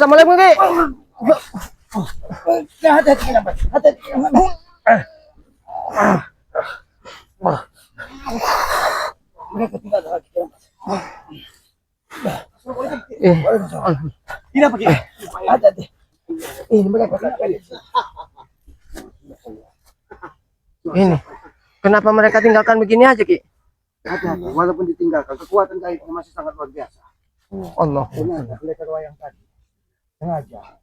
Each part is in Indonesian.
Assalamualaikum Ki. Hati-hati kenapa? Hati-hati. Mereka tidak ada lagi kenapa? Tidak pakai. Hati-hati. Ini mereka Ini. Kenapa mereka tinggalkan begini aja Ki? hati-hati. Walaupun ditinggalkan, kekuatan gaibnya masih sangat luar biasa. Allah. Ternyata mereka yang tadi sengaja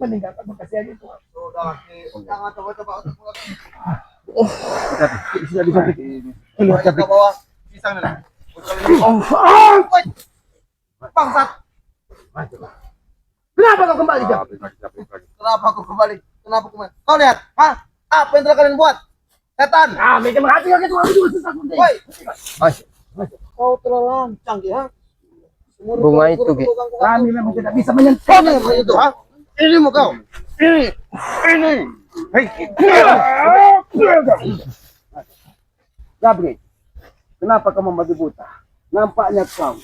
meninggalkan bekasnya itu. Jangan coba-coba untuk pulang. Sudah bisa keluar ke bawah pisang nih. Bangsat. Kenapa kau kembali, Jam? Kenapa kau kembali? Kenapa kembali? Kau lihat, hah? Apa yang telah kalian buat? Setan. Ah, mereka menghati kau itu susah pun. Woi. Kau terlalu lancang ya. Bunga itu Ki. Kami memang tidak bisa menyentuhnya itu, ha? Ini mau kau. Ini. Hei. Gabriel, kenapa kau membabi buta? Nampaknya kau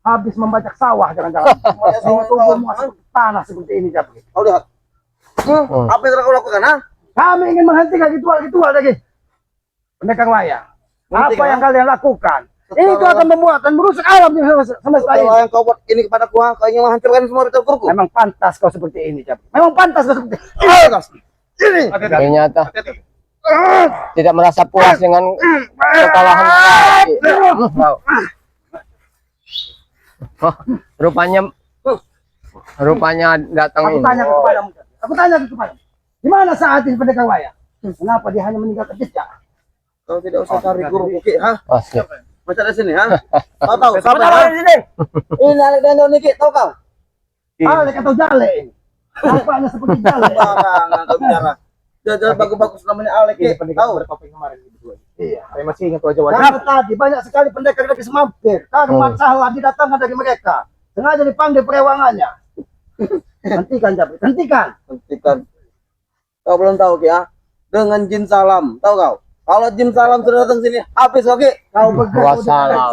habis membajak sawah, jangan-jangan. Tubuhmu masuk tanah seperti ini, Gabriel. Kau lihat. Apa yang telah kau lakukan, ha? Kami ingin menghentikan ritual lagi. Pendekar wayang. Apa yang kalian lakukan? Itu akan membuat dan merusak alam semesta ini. Yang kau buat ini kepada ku, kau ingin menghancurkan semua ritual-ritualku. Memang pantas kau seperti ini, Gabriel. Memang pantas kau seperti ini. Ternyata tidak merasa puas dengan kekalahan. Oh, rupanya datang ini. Aku tanya kepadamu. Di mana saat ini pendekar wayang? Kenapa dia hanya meninggalkan jejak? Kau tidak usah cari guru Ki, ha? Macam di sini, ha? Kau tahu siapa di sini? Ini Alek dan Niki, tahu kau? Alek atau Jale ini? Nampaknya seperti Jale. Enggak bicara. Jangan bagus-bagus namanya Alek, tahu? Bertopeng kemarin berdua. Iya, saya masih ingat wajah. Karena tadi banyak sekali pendekar dari semampir. Karena masalah didatangkan dari mereka. Sengaja dipanggil perewangannya. Hentikan, Jabri. Hentikan. Kau belum tahu, Ki, ya? Dengan jin salam, tahu kau? Kalau jin salam sudah datang sini, habis, oke? Kau berguru dengan salam.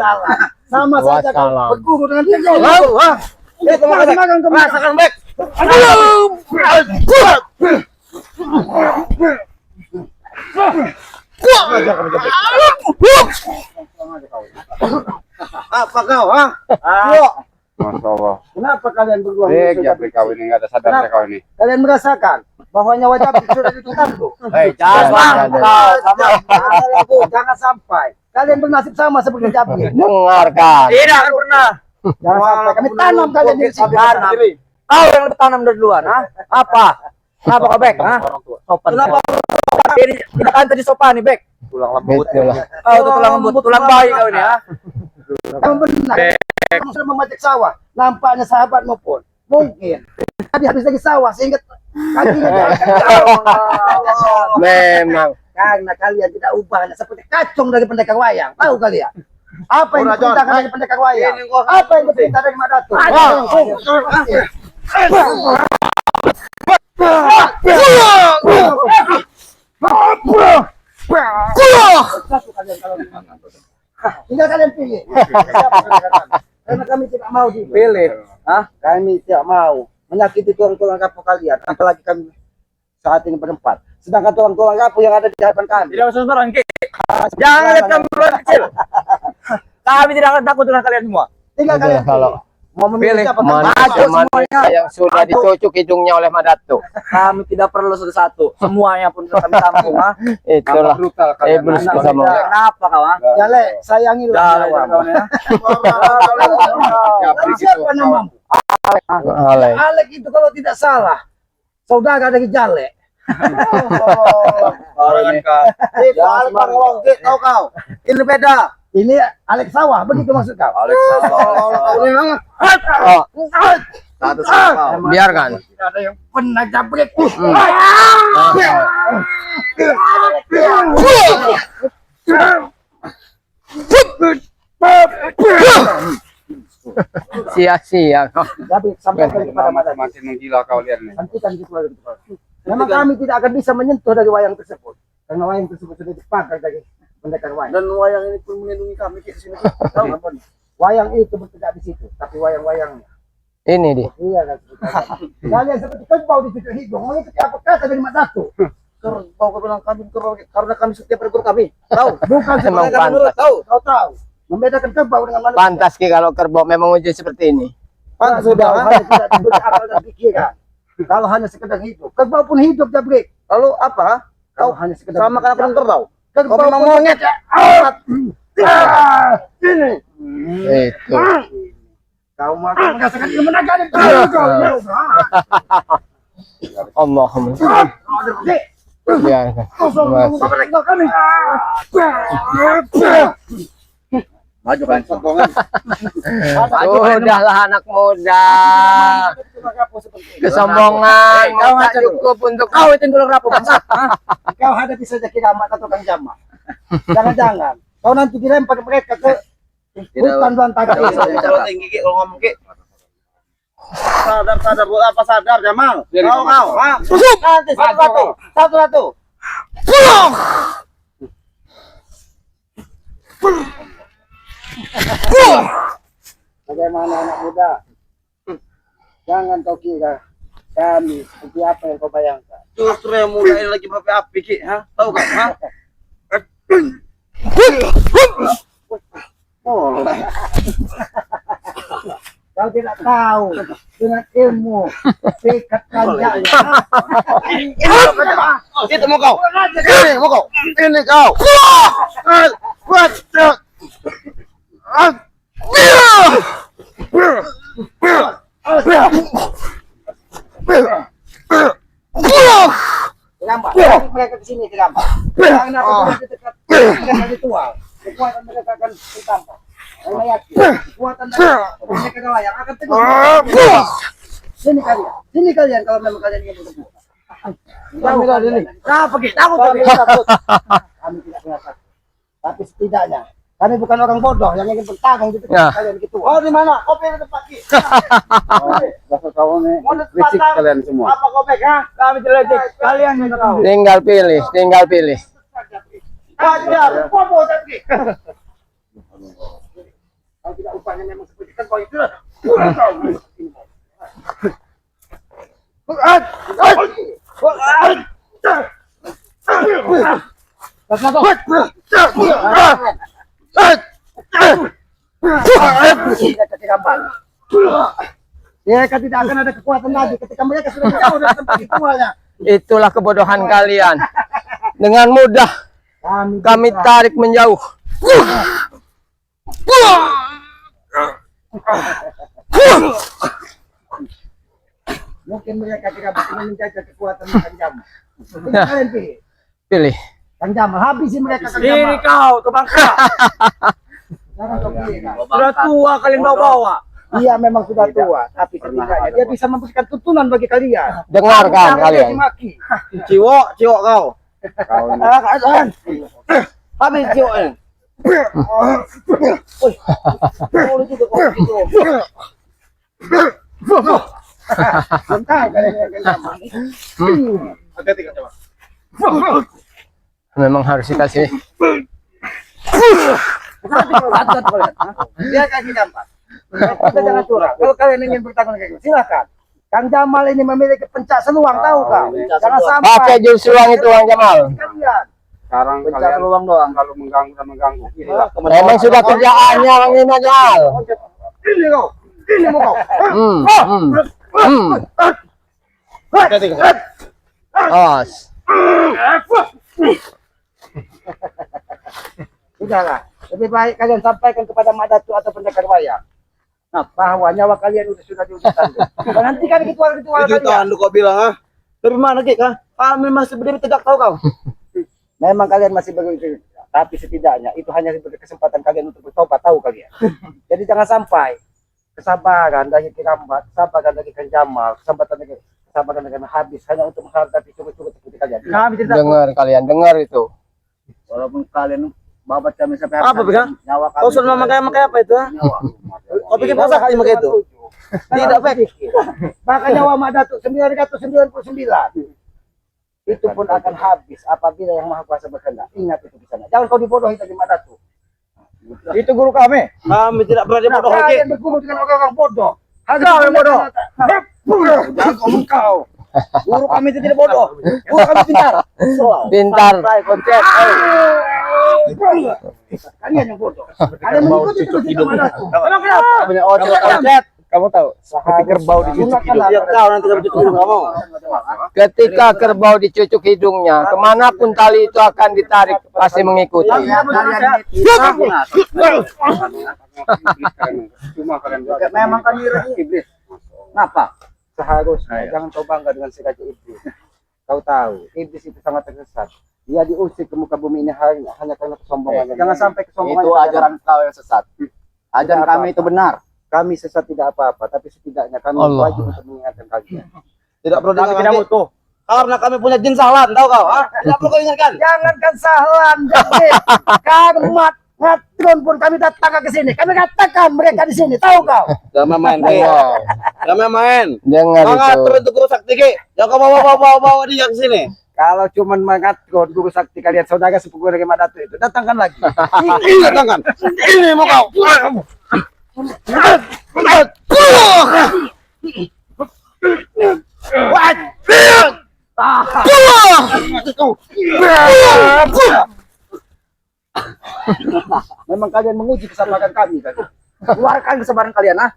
Sama saja kau berguru dengan jin salam. Wah, itu rasakan baik. Apa kau, ha? Masya Allah. Kenapa kalian berdua? Jabri kau ini nggak ada sadar kau ini. Kalian merasakan bahwa nyawa Jabri sudah ditentukan. Jangan sampai kalian bernasib sama seperti Jabri. Dengarkan. Tidak pernah. Jangan sampai kami tanam kalian di sini. Kau yang lebih tanam dari luar, ha? Apa? Kenapa kau Bek? Ha? Kenapa? Ini tidak kan tadi sopan nih Bek. Tulang lembut. Oh, tulang lembut, tulang bayi kau ini, ha? Kamu benar. Kamu sudah memajak sawah. Nampaknya sahabatmu pun mungkin tadi habis lagi sawah sehingga kakinya Memang karena kalian tidak ubahnya seperti kacung dari pendekar wayang. Tahu kalian? Apa yang diperintahkan dari pendekar wayang? Apa yang diperintah dari Madatu? Tinggal kalian pilih. Karena kami tidak mau dipilih. Kami tidak mau menyakiti tulang-tulang kapuk kalian. Apalagi kami saat ini berempat. Sedangkan tulang-tulang kapuk yang ada di hadapan kami. Tidak usah sembarang, Ki. Jangan lihat kami kecil. Kami tidak akan takut dengan kalian semua. Tinggal kalian kalau mau memilih siapa manusia yang sudah dicucuk hidungnya oleh Madatu. Kami tidak perlu satu-satu. Semuanya pun kami tampung, ha. Itulah iblis bersama. Kenapa kau, ha? Jale, sayangilah nyawamu. Siapa namamu? Alek itu kalau tidak salah saudara dari Jale. Tahu kau? Ini beda. Ini Alek sawah, begitu maksud kau? Alek sawah. Biarkan. Ada yang pernah jabrik. Sia-sia kau. Jabrik sampai kepada mata Masih menggila kau lihat nih. hentikan gitu. Memang kami tidak akan bisa menyentuh dari wayang tersebut. Karena wayang tersebut sudah dipakai dari pendekar wayang. Dan wayang ini pun melindungi kami di sini. Tahu apa? Wayang itu bertegak di situ, tapi wayang-wayangnya Ini dia. Iya kan. Kalian seperti kerbau di situ hidung. Mengikuti apa kata dari Mak Datu. Kerbau kau bilang kami kerbau karena kami setiap berguru kami. Tahu? Bukan Memang sebagai kami pantas. tahu. Tahu. Membedakan kerbau dengan manusia. Pantas Ki kalau kerbau memang wujud seperti ini. Pantas sudah hanya tidak diberi akal dan pikiran. Kalau hanya sekedar hidup, kerbau pun hidup Jabrik. Lalu apa? Kalau hanya sekedar Sama kan aku kerbau. kerbau memang pun monyet ya? Ini. Itu. Kau makan merasakan ilmu naga dan kau. Allahumma biarkan. Maju kan sokongan. Sudahlah anak muda. Kesombongan kau tak cukup untuk Kau itu dulu rapuh. Kau hadapi saja kiamat atau kang jamak. Jangan-jangan kau nanti dilempar mereka ke hutan belantara. Kalau tinggi Ki, kalau ngomong Ki. Sadar buat apa sadar Jamal? Kau, ha? Nanti satu-satu. Bagaimana anak muda? Jangan kau kira kami seperti apa yang kau bayangkan. Justru yang muda ini lagi berapi-api Ki, ha? Tahu kan, ha? Oh. Kau tidak tahu dengan ilmu tekad kalian. Itu mau kau. Ini mau kau. Ini kau. Terlambat. Mereka ke sini terlambat. Karena mereka dekat mereka ritual. Kekuatan mereka akan bertambah. Saya yakin kekuatan mereka yang akan teguh. Sini kalian kalau memang kalian ingin bertemu. Kami takut. Kami tidak pernah takut. Tapi setidaknya kami bukan orang bodoh yang ingin bertarung di dekat kalian gitu. Oh, di mana? Kopi di tempat Ki. Dasar kau nih. Berisik kalian semua. Apa kopek, ha? Kami jelejek. Kalian yang tahu. tinggal pilih. Ajar. Popo tadi. Kalau tidak upahnya memang seperti kan kau itu. Mereka tidak akan ada kekuatan lagi ketika mereka sudah jauh dari tempat ritualnya. Itulah kebodohan kalian. Dengan mudah kami tarik menjauh. Mungkin mereka tidak ingin menjaga kekuatan Kang Jamal. Kalian Pilih. Kang Jamal, habisi mereka Kang Ini Jamal. kau, tebangka. Jangan kau pilih, Kang. Sudah tua kalian bawa-bawa. Dia memang sudah tua, tapi setidaknya dia bisa memberikan tuntunan bagi kalian. Dengarkan Jangan kalian. dimaki. Ciwok kau. Keadaan. Habis ciwoknya. Boleh juga kau gitu. Bentar kalian Kang Jamal. Hati-hati Kang Jamal. Memang harus dikasih. Dia kaki gampang. Kita jangan curang. Kalau kalian ingin bertanggung jawab, silakan. Kang Jamal ini memiliki pencak seluang, tahu kau? Jangan sampai. Pakai jurus seluang itu Kang Jamal. Kalian. Sekarang kalian peluang doang. kalau mengganggu dan mengganggu. Inilah. Memang sudah kerjaannya Kang Jamal. Ini kau. Ini mau kau. Hati-hati Kang. Os. Sudahlah. Lebih baik kalian sampaikan kepada Mak Datu atau pendekar wayang. Nah, bahwa nyawa kalian sudah diujikan. Nantikan ritual-ritual Itu kalian. tahan lu kau bilang, ha? Dari mana Ki, ha? Kami masih berdiri tegak tahu kau. Memang kalian masih begitu. Tapi setidaknya itu hanya sebagai kesempatan kalian untuk bertobat, tahu kalian. Jadi jangan sampai kesabaran dari Kirambat, kesabaran dari Kang Jamal, kesabaran dari habis hanya untuk menghadapi curut-curut seperti kalian. Kami tidak Dengar kalian, dengar itu. walaupun kalian babat kami sampai Apa, Bang? nyawa kami. Kau sudah memakai apa itu, ha? Kau pikir masa kali pakai itu? Tidak baik. Maka nyawa Mak Datu 999 itu pun akan habis apabila yang Maha Kuasa berkehendak. Ingat itu di sana. Jangan kau dibodohi tadi Mak Datu. Itu guru kami. Kami tidak berani bodoh Ki. Kalian berguru dengan orang-orang bodoh. Kau yang bodoh. Jangan ngomong kau. Guru kami itu tidak bodoh. Guru kami pintar. Pintar. Santai, konsep. Kalian yang bodoh. Kalian mengikuti terus hidung. Emang kenapa? Punya otot konsep. Kamu tahu? Seperti kerbau di cucuk hidung. Biar kau nanti kamu cucuk hidung kamu. Ketika kerbau dicucuk hidungnya, kemanapun tali itu akan ditarik, pasti mengikuti. Cuma kalian Memang kami iblis. Kenapa? seharusnya jangan kau bangga dengan sekali iblis. Kau tahu, iblis itu sangat tersesat. Dia diusir ke muka bumi ini hanya karena kesombongannya. Jangan sampai kesombongan. Itu ajaran kau yang sesat. Ajaran kami itu benar. Kami sesat tidak apa-apa, tapi setidaknya kami Allah. wajib untuk mengingatkan kalian. Tidak perlu Kami tidak dengar butuh. Karena kami punya jin sahlan, tahu kau? Ha? Tidak perlu kau ingatkan. Jangankan sahlan, jadi kamat ngatron pun kami datang ke sini. Kami katakan mereka di sini, tahu kau? Jangan main, Dengar, Jangan main. dengar Mengatur itu. itu guru sakti ki. Jangan kau bawa dia ke sini. Kalau cuma mengatur guru sakti kalian saudara sepupu dari Madatu itu, datangkan lagi. Datangkan. Ini mau kau. Memang kalian menguji kesabaran kami kan? Keluarkan kesabaran kalian, ah.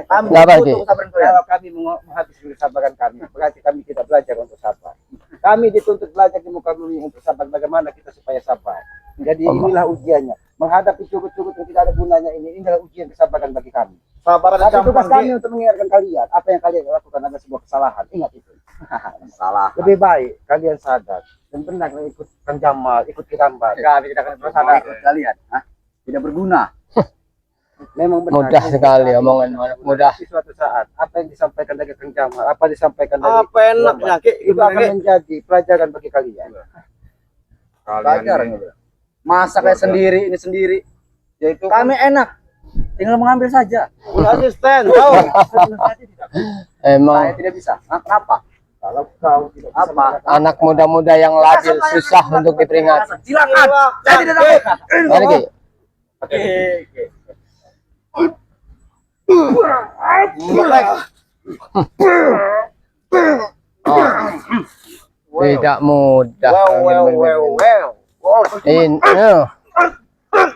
Kami Sabar, butuh Ki. kesabaran kalian. Kalau kami menghabiskan kesabaran kami, berarti kami tidak belajar untuk sabar. Kami dituntut belajar di muka bumi untuk sabar. Bagaimana kita supaya sabar? Jadi inilah ujiannya. Menghadapi curut-curut yang tidak ada gunanya inilah ujian kesabaran bagi kami. Sabar Tapi tugas gampang, kami untuk mengingatkan kalian apa yang kalian lakukan adalah sebuah kesalahan. Ingat itu. Salah. Lebih baik kalian sadar dan benar ikut Kang Jamal, ikut Kirambar. Kami tidak akan pernah sadar. Kalian, ah. Tidak berguna. Memang benar. Mudah sekali omongan anak mudah. Di suatu saat apa yang disampaikan dari Kang Jamal, apa disampaikan dari Apa enaknya, Ki? itu akan menjadi pelajaran bagi kalian. Pelajaran. Masa kayak sendiri, ini sendiri. Yaitu Kami enak. Tinggal mengambil saja. punya asisten, tahu? saya Emang tidak bisa. Hah, kenapa? Kalau kau tidak bisa Apa? mengatakan anak muda-muda yang labil susah untuk diperingati. Silakan. Saya tidak tahu. Mari, Ki. Tidak mudah.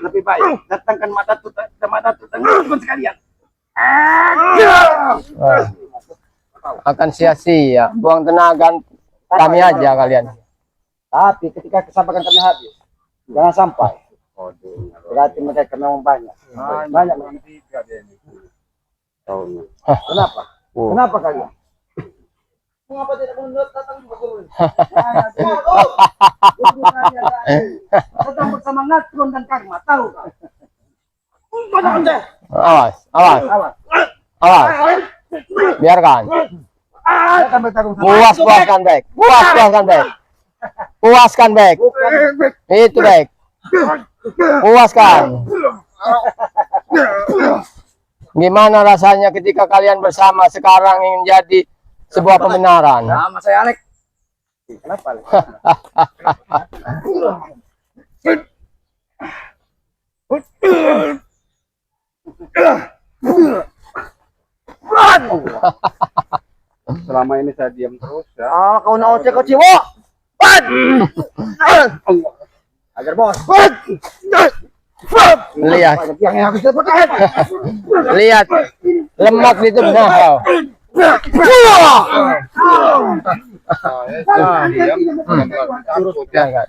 lebih baik datangkan Madatu teman sekalian. Wah, akan sia-sia. Buang tenaga kami aja kalian. Tapi ketika kesabaran kami habis, jangan sampai. Berarti mereka memang banyak. Banyak. Kenapa? Kenapa kalian? Mengapa tidak menurut datang ke guru? Datang bersama Natron dan Karma, tahu kau? Awas, awas, Awas. awas. Biarkan. Datang bertarung sama Puaskan baik. Puaskan baik. Puaskan baik. Itu baik. Puaskan. Gimana rasanya ketika kalian bersama sekarang ingin jadi sebuah pembenaran? Nama saya Alek. Kenapa? Le? Selama ini saya diam terus ya. Ah, kau nak ocek kau ciwo. Agar bos. Lihat, Yang habis dapat lihat. Lemak di tubuhnya kau. Jangan.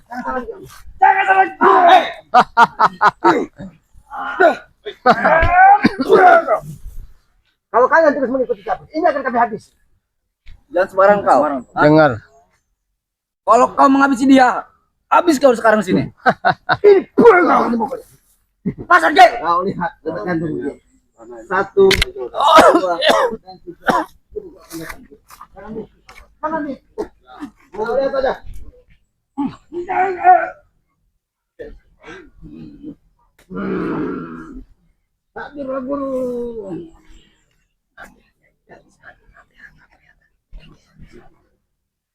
Kalau kalian terus mengikuti kami, ini akan kami habis. Jangan sembarang kau. Dengar. Kalau kau menghabisi dia, habis kau sekarang sini. Pasar J. Kau lihat, letakkan dulu. 1, 2, 3. Mana nih? Mau lihat aja. Takdir guru.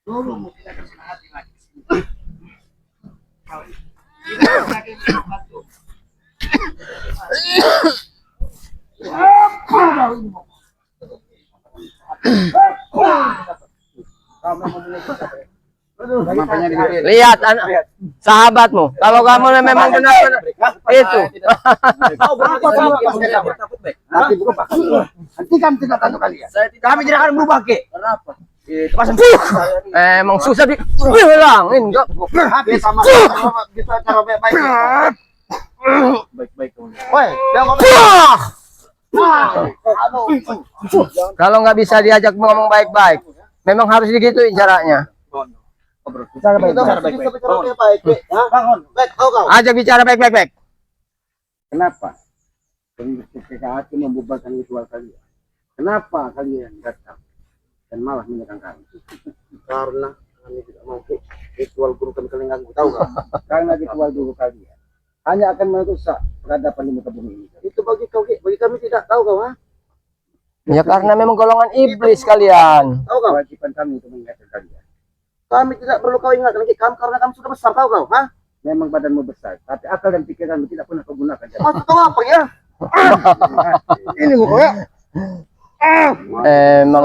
Tolong tidak kesana hati lagi. Lihat anak sahabatmu. Kalau kamu memang benar-benar itu. Nanti berubah. Nanti kami tidak tanya kalian. Kami tidak akan berubah, Ki. Kenapa? Emang susah dibilangin kok. Habis sama bisa cara baik-baik. Baik-baik. Woi, jangan Kalau nggak bisa diajak ngomong baik-baik, memang harus digituin caranya. bicara baik-baik. Bangun. Baik, kau. Ajak bicara baik-baik. Kenapa? PKK membubarkan ritual kalian. Kenapa kalian datang dan malah menyerang kami? Karena kami tidak mau ritual guru kami kalian ganggu, tahu nggak? Karena ritual dulu kalian hanya akan merusak peradaban di muka bumi ini. Itu bagi kau, bagi kami tidak tahu kau, ha? Ya karena memang golongan iblis kalian. Tahu kau? Kewajiban kami untuk mengingatkan kalian. Kami tidak perlu kau ingat lagi kami karena kami sudah besar, tahu kau, ha? Memang badanmu besar, tapi akal dan pikiranmu tidak pernah kau gunakan. Maksud kau apa ya? Ini kau ya? Emang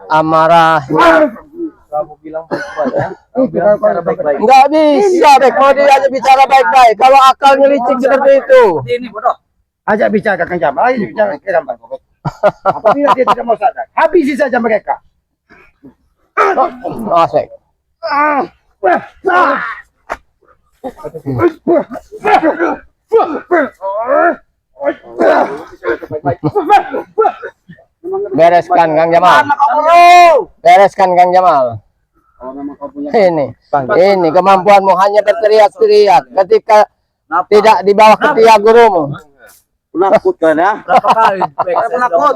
amarahnya Kamu bilang baik-baik ya? Kamu bilang cara baik-baik. nggak bisa deh kalau diajak bicara baik-baik. Kalau akalnya licik seperti itu. Ini bodoh. Ajak bicara Kang Jamal, ayo bicara ke Jamal. Apabila dia tidak mau sadar, habisi saja mereka. Asik. Bereskan Kang Jamal. Bereskan Kang Jamal. Kalau memang kau punya Ini kemampuanmu hanya berteriak-teriak ketika tidak di bawah ketiak gurumu. Penakut kan ya? berapa kali? Saya penakut.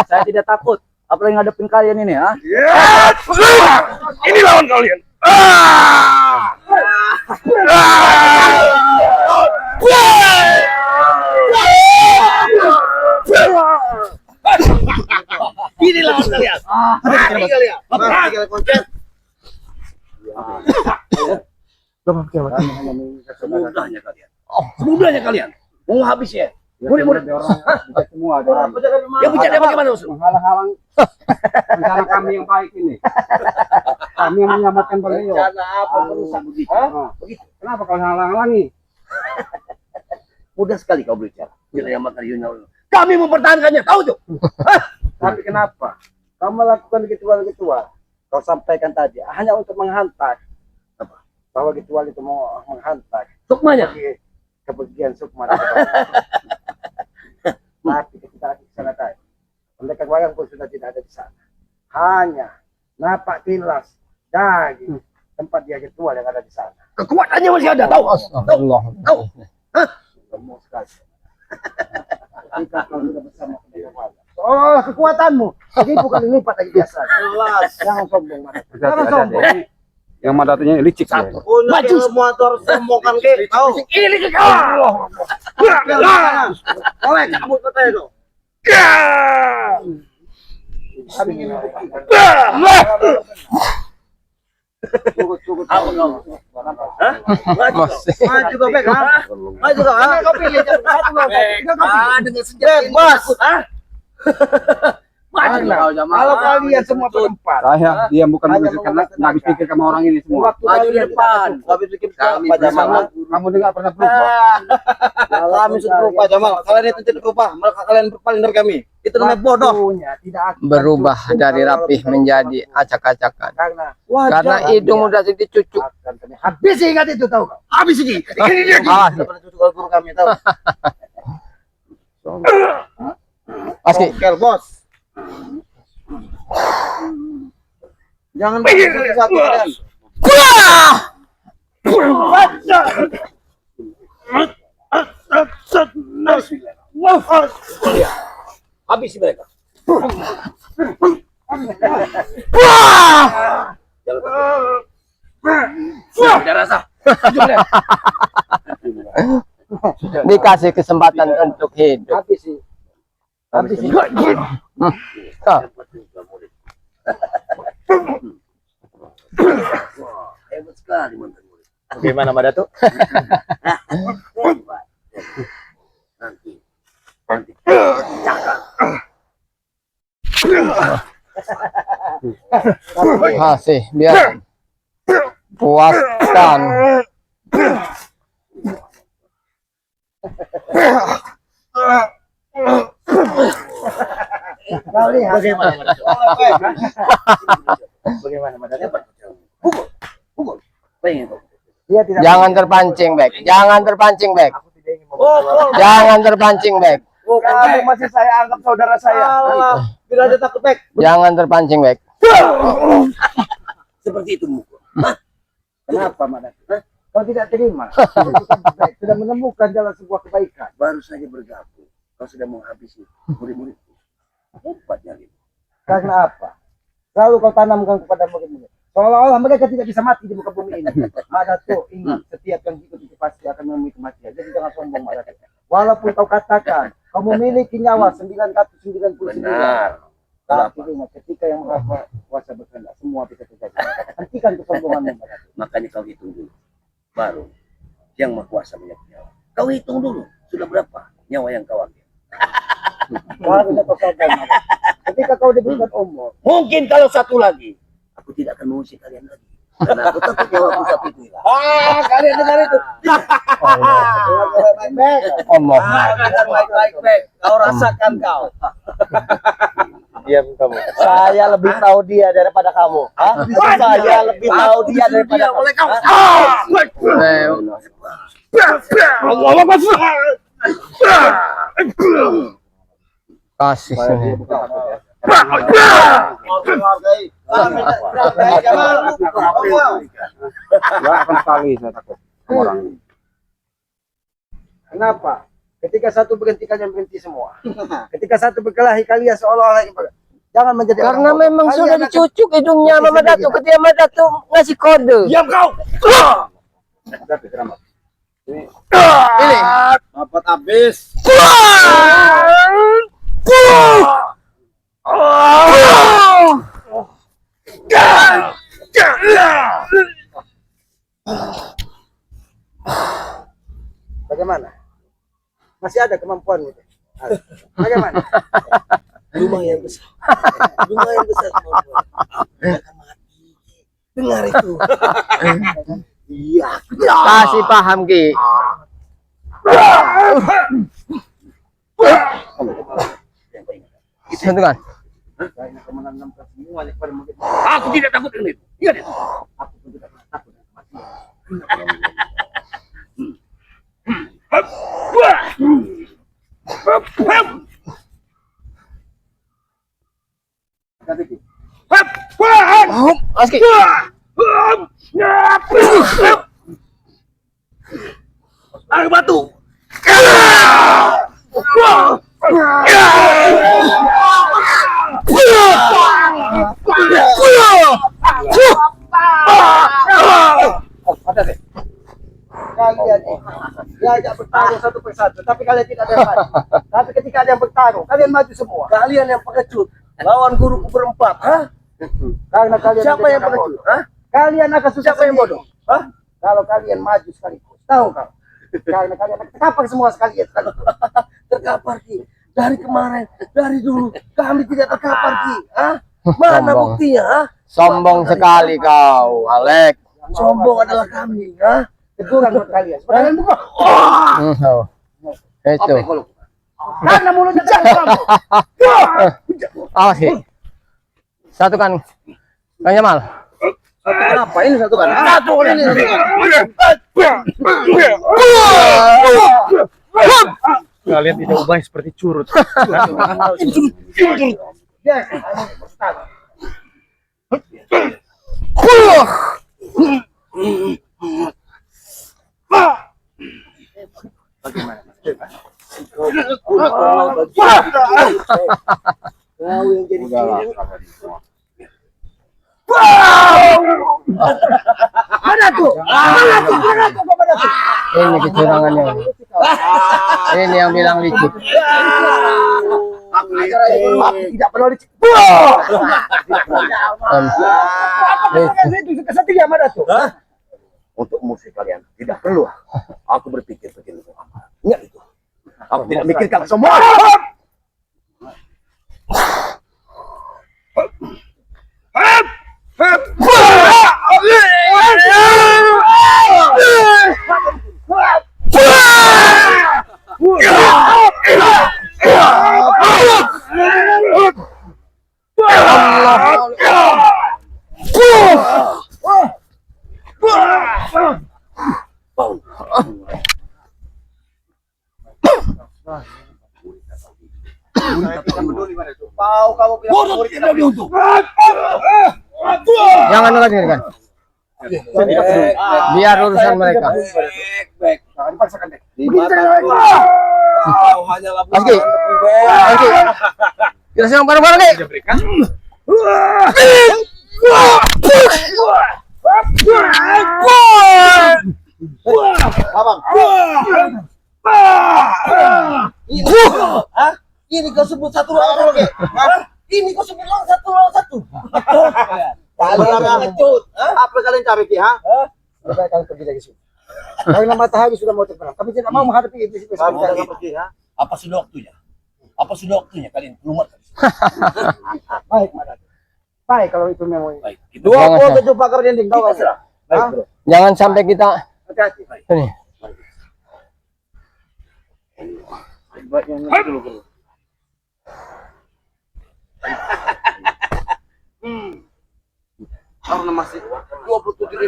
Saya tidak takut. Apalagi ngadepin kalian ini, ha? Ini lawan kalian. Ini lawan kalian. Ini kalian. Tinggal konsen. Kami hanya mengingat Semudahnya kalian. Semudahnya kalian. Mau habis ya. murid-murid orang bisa semua ada orang Yang bicara bagaimana, Usul? menghalang-halang rencana kami yang baik ini. Kami yang menyelamatkan beliau. Rencana apa merusak begitu? Begitu. Kenapa kau halang-halangi? Mudah sekali kau berbicara. Bila yang makariyunya. Kami mempertahankannya, tahu tuh? Tapi kenapa? Kau melakukan ritual-ritual. Kau sampaikan tadi hanya untuk menghantar. Apa? Bahwa ritual itu mau menghantar. Sukmanya. Kebagian sukma. Tapi ketika di sana tadi, pendekar wayang pun sudah tidak ada di sana. Hanya napak tilas dari tempat dia ritual yang ada di sana. Kekuatannya masih ada, tahu? Allah. Tahu? Sombong sekali. Ketika kau sudah bersama pendekar wayang. Oh, kekuatanmu. Jadi bukan lipat lagi biasa. Jelas. Jangan sombong. Jangan sombong. Yang madatunya licik ya. Punya ilmu atau sombongkan ke? Tahu? Ini ke kau. Oleh cabut kata itu. Kami ingin cukup. Apa kau? Masih. Maju kau bek, ha? Maju kau, ha? Kau pilih satu kau. Dengan senjata bebas. Maju kau, Jamal. Kalau kalian semua berempat, Saya dia bukan begitu karena nggak habis pikir sama orang ini semua. waktu Maju di kalian depan. Kami pikir Kami Pak Jamal. Kamu dengar pernah berubah? Kami sudah berubah Jamal. Kalian itu tidak berubah. Mereka kalian berpaling dari kami. Itu namanya bodoh. waktunya tidak akan Berubah cukup dari kalau rapih kita menjadi acak-acakan. karena Karena hidung udah sedikit cucuk. akan kami habis ingat itu tahu kau. Habis ini. Ini dia. Ah, Tidak pernah cucu guru kami tahu. Oke. Oke, bos. Jangan satu kalian. Habis mereka. Tidak rasa. Dikasih kesempatan untuk hidup. Habis sih. Habis sih. Ah, Hebat sekali mantan murid. Bagaimana Mbak Datuk? Nanti. Cakap. Kasih biar puaskan. Kau lihat. Bagaimana? Bagaimana madanya? Pukul. Pengen kok. Dia tidak. Jangan terpancing, Bek. Jangan terpancing, Bek. Oh, Jangan terpancing, Bek. kamu masih saya anggap saudara saya. Tidak ada takut, Bek. Jangan terpancing, Bek. Seperti itu mukul. Kenapa, Madan? Kau tidak terima. Sudah menemukan jalan sebuah kebaikan. Baru saja bergabung. Kau sudah menghabisi murid-murid. Hebatnya ini. Karena apa? Selalu kau tanamkan kepada murid-murid. Seolah-olah mereka tidak bisa mati di muka bumi ini. Madato, ingat, setiap yang hidup itu pasti akan menemui kematian. Jadi jangan sombong, Madato. Walaupun kau katakan, kau memiliki nyawa 999. Benar. Tapi ingat, ketika yang maha kuasa berkehendak, semua bisa terjadi. Hentikan kesombonganmu, Madato. Makanya kau hitung dulu. Baru yang maha kuasa punya nyawa. Kau hitung dulu. Sudah berapa nyawa yang kau ambil? Baru kau sadar, Madato. Ketika kau diberikan umur, Mungkin kalau satu lagi, aku tidak akan mengusir kalian lagi. Karena aku takut nyawa pusat itu hilang. kalian dengar itu. Omong. Baik-baik, Bek. Kau rasakan kau. Diam kamu. Saya lebih tahu dia daripada kamu. Saya lebih tahu dia daripada kamu. Kasih sini. Enggak akan sekali saya takut sama orang ini. Kenapa? Ketika satu berhenti kalian berhenti semua. Ketika satu berkelahi kalian seolah-olah jangan menjadi Karena orang bodoh. memang Kalian sudah akan- dicucuk hidungnya Mama Datu ketika Mama Datu ngasih kode. Diam kau. Tapi selamat. Ini. Dapat habis. Bagaimana? Masih ada kemampuan itu? Bagaimana? Lumayan besar. Lumayan besar kemampuan. Akan mati. Dengar itu. Iya. Kasih paham Ki. Satu kan? Aku tidak takut dengan itu. Ingat itu. Aku pun tidak takut dengan kematian. Aski. Air batu. Kalian diajak bertarung satu persatu, tapi kalian tidak ada yang maju. Tapi ketika ada yang bertarung, kalian maju semua. Kalian yang pengecut. Lawan guruku berempat. Hah? Karena kalian Siapa menjadi yang orang pengecut? bodoh. Hah? Kalian akan susah Siapa yang sendiri. bodoh? Hah? Kalau kalian maju sekaligus, tahu kau? Karena kalian akan terkapar semua sekalian sekaligus. Terkapar Ki. Dari kemarin, dari dulu kami tidak terkapar Ki. Hah? Mana Sombong. buktinya? Hah? Sombong sekali kau, Alek. Sombong adalah kami. Hah? Teguran buat kalian. Sebenarnya bukan. Oh. Itu. Apa yang kau lakukan? Karena mulutnya jauh kamu. Awas Ki. Satu kan. Kang Jamal. Satu kenapa? Ini satu kan? Satu ini. Kalian tidak ubah seperti curut. Ya. Bagaimana? Kau yang jadi Udahlah. mana tuh? Mana tuh? Mana tuh? Ini kecurangannya. Ini yang bilang licik. Aku tidak pernah licik. Itu kesatria mana tuh? Untuk musuh kalian tidak perlu. Aku berpikir begini. Ingat itu. Aku tidak mikirkan semua. Jangan lagi kan. Biar urusan mereka. Jangan dipaksakan deh. Aski. Aski. Kita siang bareng-bareng nih. Abang. Ini kau sebut satu lawan satu. Ini kau sebut satu lawan satu. Kalian ngecut. Apa kalian cari Ki? Lebih baik kalian pergi dari sini. Karena matahari sudah mau terbenam. Kami tidak mau menghadapi iblis iblis. Apa sudah waktunya? Apa sudah waktunya kalian keluar? Baik, Madad. Baik kalau itu memang. Baik. Dua puluh tujuh pakar dinding. Tahu nggak? Baik, bro. Jangan sampai kita Hati-hati. ini. Baiknya dulu, bro. Karena masih 27 ribu.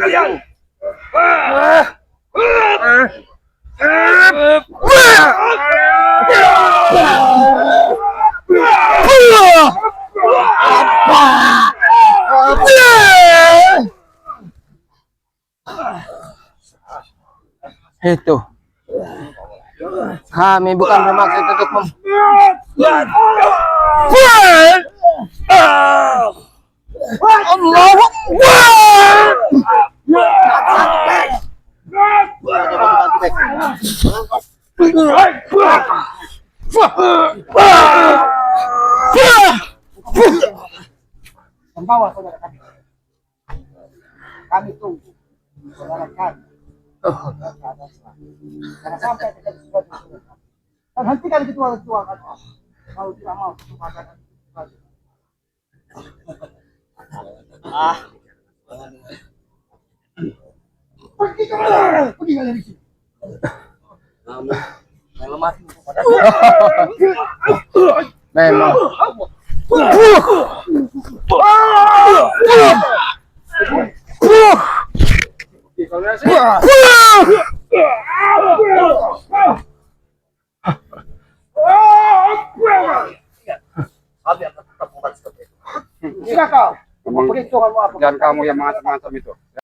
Itu. Kami bukan bermaksud untuk Allahu Membawa saudara kami. Kami tunggu saudara kami. Karena sampai kita sudah diselesaikan. Dan hentikan ketua-ketua kami. Kalau tidak mau, maka pergi kalian di sini. memang. Jika kau perhitunganmu apa? Dan kamu yang macam-macam itu.